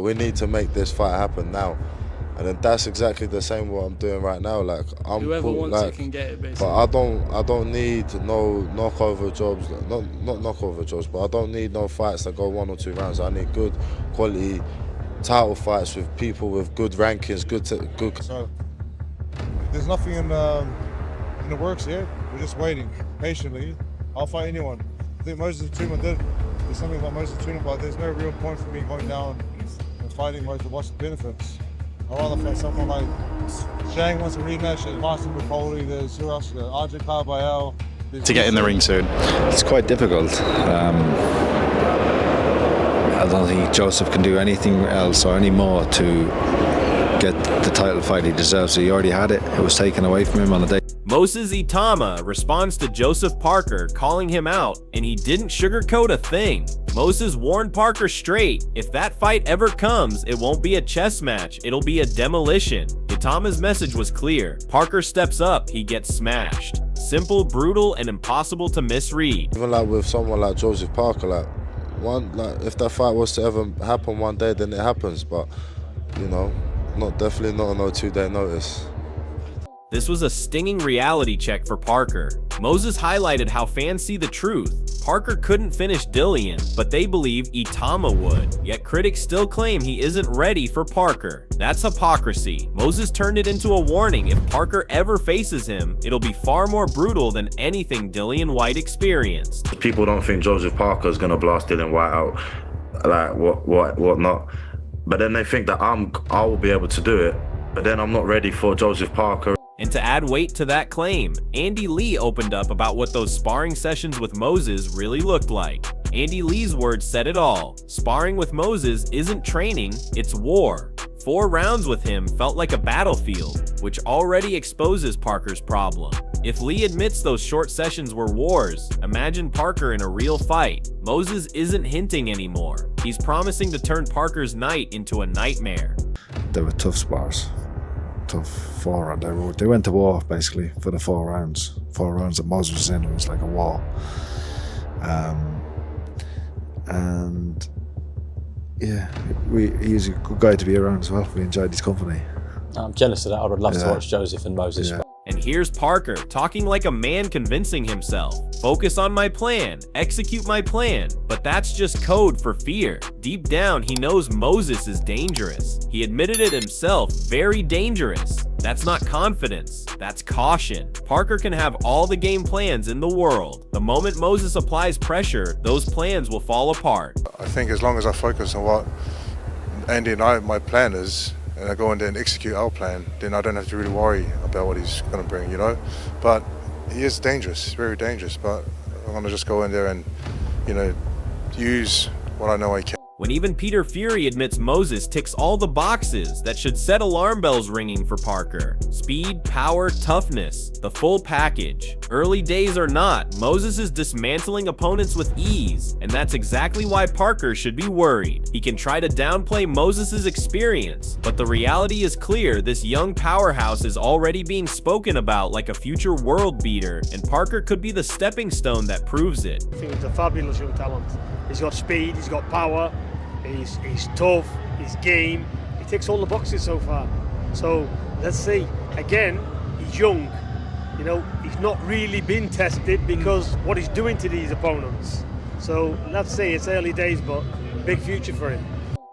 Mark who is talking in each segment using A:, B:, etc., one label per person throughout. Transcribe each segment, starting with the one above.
A: We need to make this fight happen now. And then that's exactly the same what I'm doing right now. Like
B: whoever wants it can get it, basically.
A: But I don't need no knockover jobs, not knockover jobs, but I don't need no fights that go 1 or 2 rounds. I need good quality title fights with people with good rankings, good.
C: So there's nothing in the works here. We're just waiting patiently. I'll fight anyone. I think Moses Itauma did. There's something about Moses Itauma, but there's no real point for me going down and fighting Moses. What's the benefits? I'd rather fight someone like Shang wants a rematch. There's Martin Bupoli. There's who else? RJ Carbayel.
D: To get in the ring soon.
E: It's quite difficult. I don't think Joseph can do anything else or any more to get the title fight he deserves. He already had it. It was taken away from him on the day.
F: Moses Itauma responds to Joseph Parker calling him out, and he didn't sugarcoat a thing. Moses warned Parker straight, if that fight ever comes, it won't be a chess match, it'll be a demolition. Itauma's message was clear. Parker steps up, he gets smashed. Simple, brutal, and impossible to misread.
A: Even like with someone like Joseph Parker, like if that fight was to ever happen one day, then it happens. But you know, definitely not on no 2-day notice.
F: This was a stinging reality check for Parker. Moses highlighted how fans see the truth. Parker couldn't finish Dillian, but they believe Itauma would. Yet critics still claim he isn't ready for Parker. That's hypocrisy. Moses turned it into a warning. If Parker ever faces him, it'll be far more brutal than anything Dillian Whyte experienced.
G: People don't think Joseph Parker is gonna blast Dillian Whyte out, like what not. But then they think that I will be able to do it. But then I'm not ready for Joseph Parker.
F: And to add weight to that claim, Andy Lee opened up about what those sparring sessions with Moses really looked like. Andy Lee's words said it all. Sparring with Moses isn't training, it's war. 4 rounds with him felt like a battlefield, which already exposes Parker's problem. If Lee admits those short sessions were wars, imagine Parker in a real fight. Moses isn't hinting anymore. He's promising to turn Parker's night into a nightmare.
E: They were tough spars. Tough 4 rounds. They went to war basically for the 4 rounds. 4 rounds that Moses was in, it was like a war. And yeah, he's a good guy to be around as well. We enjoyed his company.
H: I'm jealous of that. I would love to watch Joseph and Moses.
E: Yeah.
F: And here's Parker, talking like a man convincing himself. Focus on my plan, execute my plan. But that's just code for fear. Deep down, he knows Moses is dangerous. He admitted it himself, very dangerous. That's not confidence, that's caution. Parker can have all the game plans in the world. The moment Moses applies pressure, those plans will fall apart.
C: I think as long as I focus on what Andy and my plan is, and I go in there and execute our plan, then I don't have to really worry about what he's going to bring, you know. But he is dangerous, very dangerous. But I'm going to just go in there and, you know, use what I know I can.
F: When even Peter Fury admits Moses ticks all the boxes that should set alarm bells ringing for Parker. Speed, power, toughness, the full package. Early days or not, Moses is dismantling opponents with ease, and that's exactly why Parker should be worried. He can try to downplay Moses's experience, but the reality is clear. This young powerhouse is already being spoken about like a future world beater, and Parker could be the stepping stone that proves it.
I: I think he's a fabulous young talent. He's got speed, he's got power. He's tough, he's game, he ticks all the boxes so far. So let's see, again, he's young, you know, he's not really been tested because what he's doing to these opponents. So let's see, it's early days, but big future for him.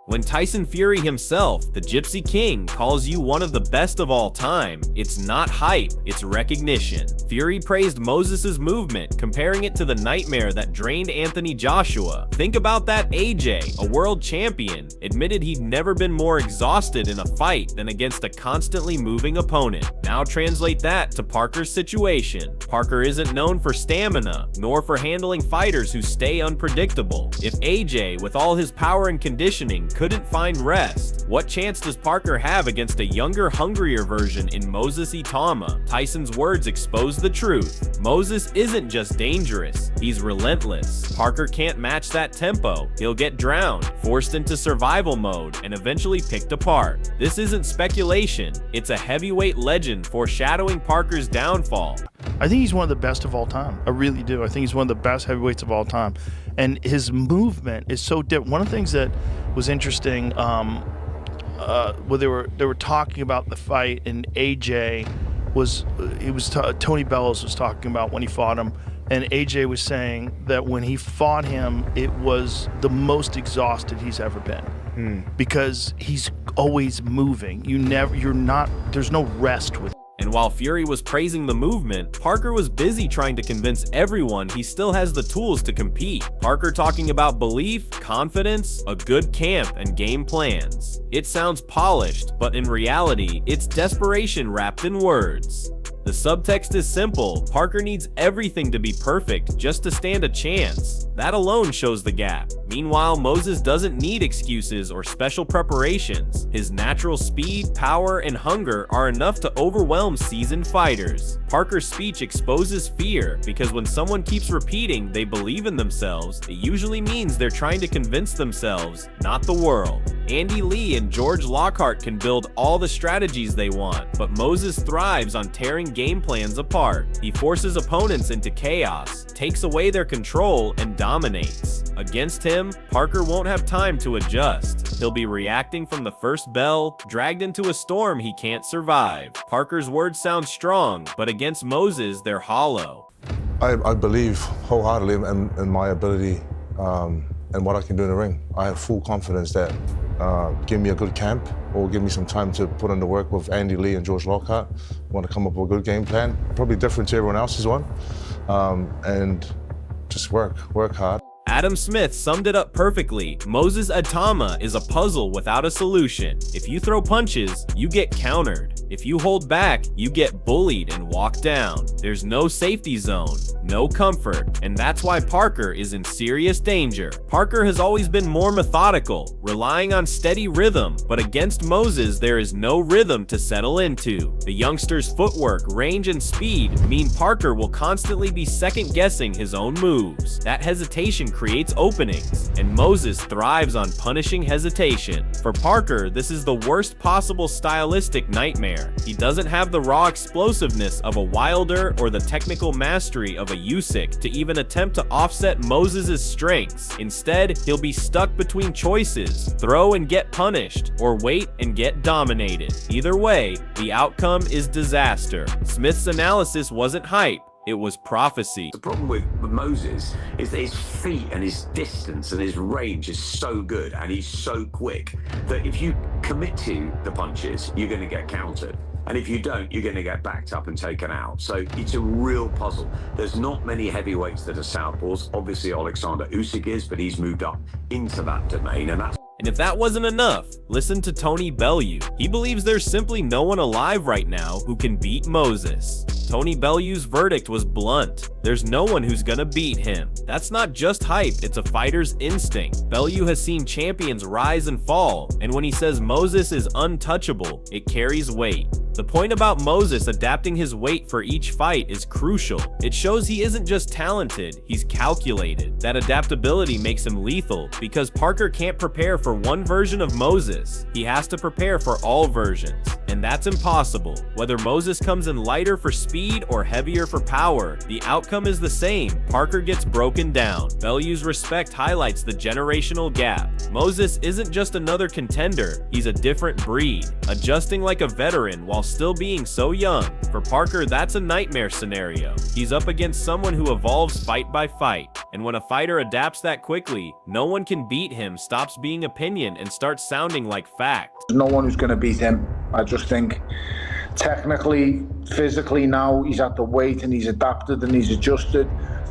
F: When Tyson Fury himself, the Gypsy King, calls you one of the best of all time, it's not hype, it's recognition. Fury praised Moses' movement, comparing it to the nightmare that drained Anthony Joshua. Think about that. AJ, a world champion, admitted he'd never been more exhausted in a fight than against a constantly moving opponent. Now translate that to Parker's situation. Parker isn't known for stamina, nor for handling fighters who stay unpredictable. If AJ, with all his power and conditioning, couldn't find rest, what chance does Parker have against a younger, hungrier version in Moses Itauma? Tyson's words expose the truth. Moses isn't just dangerous, he's relentless. Parker can't match that tempo. He'll get drowned, forced into survival mode, and eventually picked apart. This isn't speculation, it's a heavyweight legend foreshadowing Parker's downfall.
D: I think he's one of the best of all time. I really do. I think he's one of the best heavyweights of all time. And his movement is so different. One of the things that was interesting, where they were talking about the fight, and AJ Tony Bellows was talking about when he fought him, and AJ was saying that when he fought him, it was the most exhausted he's ever been, because he's always moving. There's no rest with.
F: And while Fury was praising the movement, Parker was busy trying to convince everyone he still has the tools to compete. Parker talking about belief, confidence, a good camp, and game plans. It sounds polished, but in reality, it's desperation wrapped in words. The subtext is simple. Parker needs everything to be perfect just to stand a chance. That alone shows the gap. Meanwhile, Moses doesn't need excuses or special preparations. His natural speed, power, and hunger are enough to overwhelm seasoned fighters. Parker's speech exposes fear, because when someone keeps repeating they believe in themselves, it usually means they're trying to convince themselves, not the world. Andy Lee and George Lockhart can build all the strategies they want, but Moses thrives on tearing game plans apart. He forces opponents into chaos, takes away their control, and dominates. Against him, Parker won't have time to adjust. He'll be reacting from the first bell, dragged into a storm he can't survive. Parker's words sound strong, but against Moses, they're hollow.
C: I believe wholeheartedly in my ability and what I can do in the ring. I have full confidence that give me a good camp or give me some time to put in the work with Andy Lee and George Lockhart. I want to come up with a good game plan, probably different to everyone else's one, and just work hard.
F: Adam Smith summed it up perfectly. Moses Itauma is a puzzle without a solution. If you throw punches, you get countered. If you hold back, you get bullied and walked down. There's no safety zone, no comfort, and that's why Parker is in serious danger. Parker has always been more methodical, relying on steady rhythm, but against Moses, there is no rhythm to settle into. The youngster's footwork, range, and speed mean Parker will constantly be second-guessing his own moves. That hesitation creates openings, and Moses thrives on punishing hesitation. For Parker, this is the worst possible stylistic nightmare. He doesn't have the raw explosiveness of a Wilder or the technical mastery of a Usyk to even attempt to offset Moses' strengths. Instead, he'll be stuck between choices: throw and get punished, or wait and get dominated. Either way, the outcome is disaster. Smith's analysis wasn't hype. It was prophecy.
J: The problem with Moses is that his feet and his distance and his range is so good and he's so quick that if you commit to the punches, you're going to get countered. And if you don't, you're going to get backed up and taken out. So it's a real puzzle. There's not many heavyweights that are southpaws. Obviously, Alexander Usyk is, but he's moved up into that domain, and that's.
F: And if that wasn't enough, listen to Tony Bellew. He believes there's simply no one alive right now who can beat Moses. Tony Bellew's verdict was blunt. There's no one who's gonna beat him. That's not just hype, it's a fighter's instinct. Bellew has seen champions rise and fall, and when he says Moses is untouchable, it carries weight. The point about Moses adapting his weight for each fight is crucial. It shows he isn't just talented, he's calculated. That adaptability makes him lethal, because Parker can't prepare for one version of Moses. He has to prepare for all versions, and that's impossible. Whether Moses comes in lighter for speed or heavier for power, the outcome is the same. Parker gets broken down. Bellew's respect highlights the generational gap. Moses isn't just another contender, he's a different breed, adjusting like a veteran while still being so young. For Parker, that's a nightmare scenario. He's up against someone who evolves fight by fight, and when a fighter adapts that quickly, no one can beat him, stops being opinion, and starts sounding like fact.
K: There's no one who's going to beat him. I just think technically, physically now, he's at the weight and he's adapted and he's adjusted.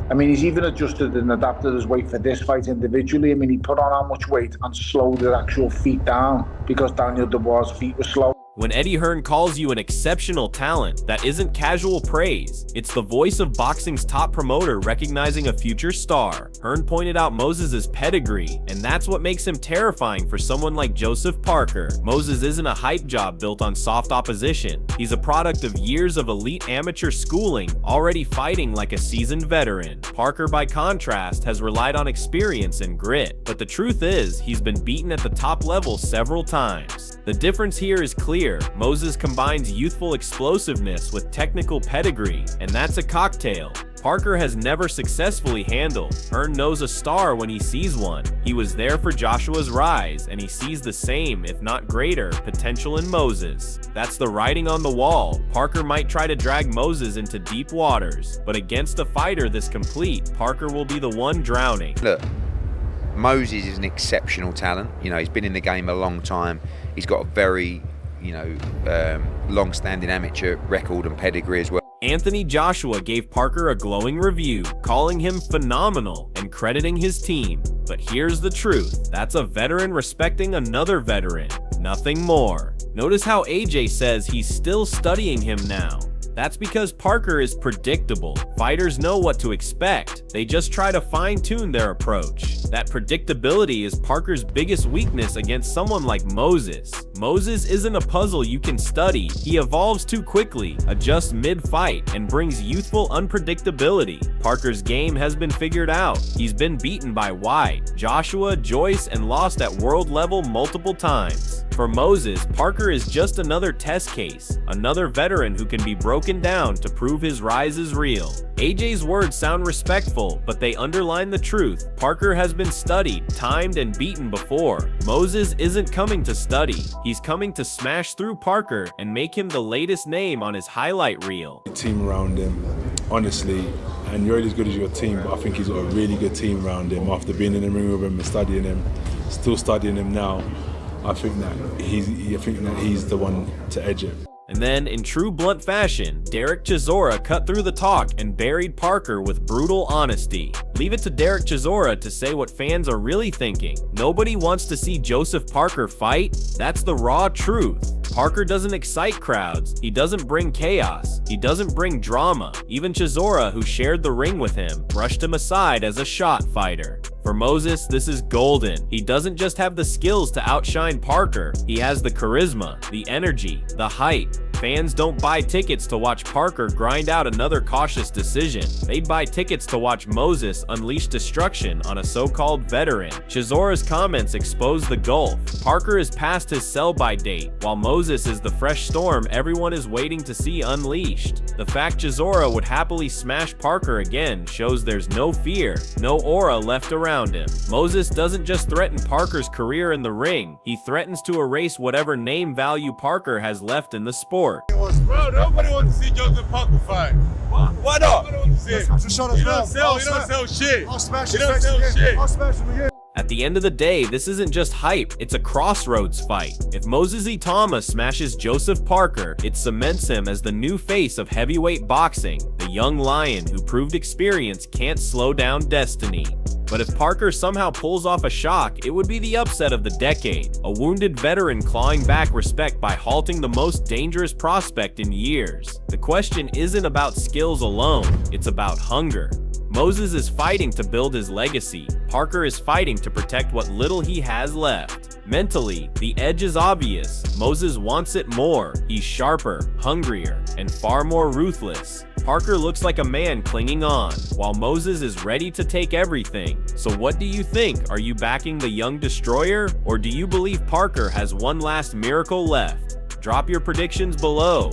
K: I mean, he's even adjusted and adapted his weight for this fight individually. I mean, he put on how much weight and slowed his actual feet down because Daniel Dubois' feet were slow.
F: When Eddie Hearn calls you an exceptional talent, that isn't casual praise. It's the voice of boxing's top promoter recognizing a future star. Hearn pointed out Moses' pedigree, and that's what makes him terrifying for someone like Joseph Parker. Moses isn't a hype job built on soft opposition. He's a product of years of elite amateur schooling, already fighting like a seasoned veteran. Parker, by contrast, has relied on experience and grit. But the truth is, he's been beaten at the top level several times. The difference here is clear. Moses combines youthful explosiveness with technical pedigree, and that's a cocktail Parker has never successfully handled. Hearn knows a star when he sees one. He was there for Joshua's rise, and he sees the same, if not greater, potential in Moses. That's the writing on the wall. Parker might try to drag Moses into deep waters, but against a fighter this complete, Parker will be the one drowning.
L: Look, Moses is an exceptional talent. You know, he's been in the game a long time. He's got a very, long-standing amateur record and pedigree as well.
F: Anthony Joshua gave Parker a glowing review, calling him phenomenal and crediting his team. But here's the truth. That's a veteran respecting another veteran. Nothing more. Notice how AJ says he's still studying him now. That's because Parker is predictable. Fighters know what to expect. They just try to fine-tune their approach. That predictability is Parker's biggest weakness against someone like Moses. Moses isn't a puzzle you can study. He evolves too quickly, adjusts mid-fight, and brings youthful unpredictability. Parker's game has been figured out. He's been beaten by Whyte, Joshua, Joyce, and lost at world level multiple times. For Moses, Parker is just another test case, another veteran who can be broken down to prove his rise is real. AJ's words sound respectful, but they underline the truth. Parker has been studied, timed, and beaten before. Moses isn't coming to study. He's coming to smash through Parker and make him the latest name on his highlight reel.
M: Team around him, honestly, and you're only as good as your team, but I think he's got a really good team around him after being in the ring with him and studying him, still studying him now. I think that he's the one to edge it.
F: And then, in true blunt fashion, Derek Chisora cut through the talk and buried Parker with brutal honesty. Leave it to Derek Chisora to say what fans are really thinking. Nobody wants to see Joseph Parker fight. That's the raw truth. Parker doesn't excite crowds. He doesn't bring chaos. He doesn't bring drama. Even Chisora, who shared the ring with him, brushed him aside as a shot fighter. For Moses, this is golden. He doesn't just have the skills to outshine Parker. He has the charisma, the energy, the height. Fans don't buy tickets to watch Parker grind out another cautious decision. They'd buy tickets to watch Moses unleash destruction on a so-called veteran. Chisora's comments expose the gulf. Parker is past his sell-by date, while Moses is the fresh storm everyone is waiting to see unleashed. The fact Chisora would happily smash Parker again shows there's no fear, no aura left around him. Moses doesn't just threaten Parker's career in the ring, he threatens to erase whatever name value Parker has left in the sport.
N: Bro, nobody wants to see Joseph Parker fight. Why not? Nobody wants to see it. You don't sell shit.
C: I'll smash
N: you don't sell shit.
C: I'll smash him again.
F: At the end of the day, this isn't just hype, it's a crossroads fight. If Moses Itauma smashes Joseph Parker, it cements him as the new face of heavyweight boxing, the young lion who proved experience can't slow down destiny. But if Parker somehow pulls off a shock, it would be the upset of the decade. A wounded veteran clawing back respect by halting the most dangerous prospect in years. The question isn't about skills alone, it's about hunger. Moses is fighting to build his legacy. Parker is fighting to protect what little he has left. Mentally, the edge is obvious. Moses wants it more. He's sharper, hungrier, and far more ruthless. Parker looks like a man clinging on, while Moses is ready to take everything. So what do you think? Are you backing the young destroyer? Or do you believe Parker has one last miracle left? Drop your predictions below.